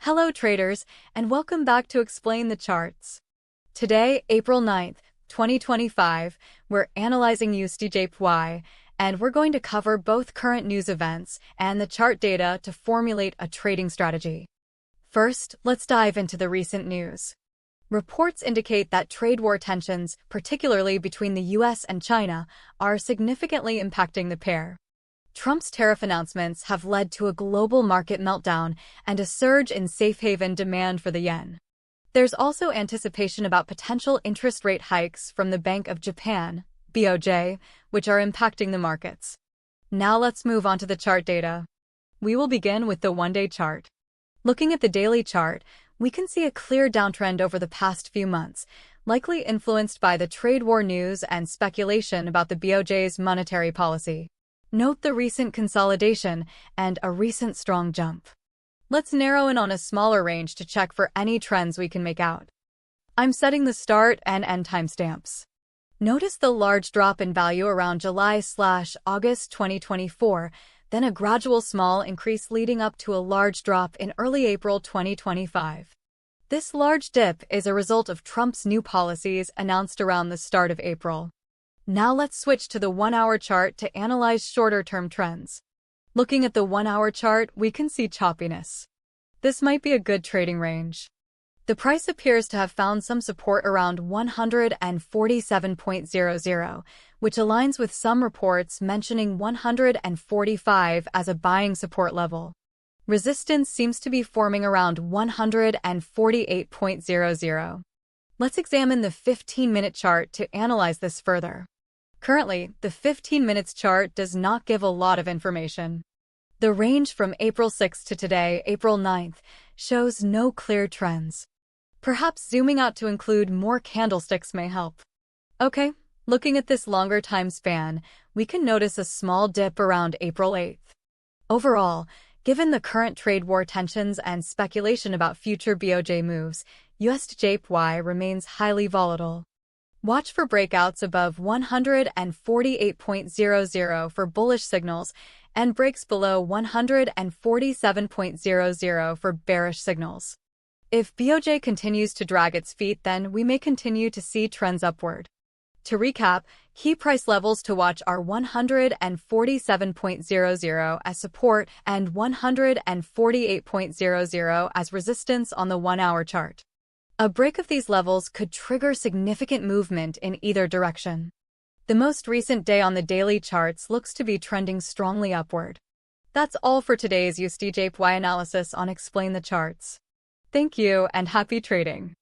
Hello traders, and welcome back to Explain the Charts. Today, April 9th, 2025, we're analyzing USDJPY, and we're going to cover both current news events and the chart data to formulate a trading strategy. First, let's dive into the recent news. Reports indicate that trade war tensions, particularly between the US and China, are significantly impacting the pair. Trump's tariff announcements have led to a global market meltdown and a surge in safe haven demand for the yen. There's also anticipation about potential interest rate hikes from the Bank of Japan, BOJ, which are impacting the markets. Now let's move on to the chart data. We will begin with the one-day chart. Looking at the daily chart, we can see a clear downtrend over the past few months, likely influenced by the trade war news and speculation about the BOJ's monetary policy. Note the recent consolidation and a recent strong jump. Let's narrow in on a smaller range to check for any trends we can make out. I'm setting the start and end timestamps. Notice the large drop in value around July/August 2024, then a gradual small increase leading up to a large drop in early April 2025. This large dip is a result of Trump's new policies announced around the start of April. Now let's switch to the one-hour chart to analyze shorter-term trends. Looking at the one-hour chart, we can see choppiness. This might be a good trading range. The price appears to have found some support around 147.00, which aligns with some reports mentioning 145 as a buying support level. Resistance seems to be forming around 148.00. Let's examine the 15-minute chart to analyze this further. Currently, the 15 minutes chart does not give a lot of information. The range from April 6th to today, April 9th, shows no clear trends. Perhaps zooming out to include more candlesticks may help. Okay, looking at this longer time span, we can notice a small dip around April 8th. Overall, given the current trade war tensions and speculation about future BOJ moves, USDJPY remains highly volatile. Watch for breakouts above 148.00 for bullish signals and breaks below 147.00 for bearish signals. If BOJ continues to drag its feet, then we may continue to see trends upward. To recap, key price levels to watch are 147.00 as support and 148.00 as resistance on the one-hour chart. A break of these levels could trigger significant movement in either direction. The most recent day on the daily charts looks to be trending strongly upward. That's all for today's USDJPY analysis on Explain the Charts. Thank you and happy trading.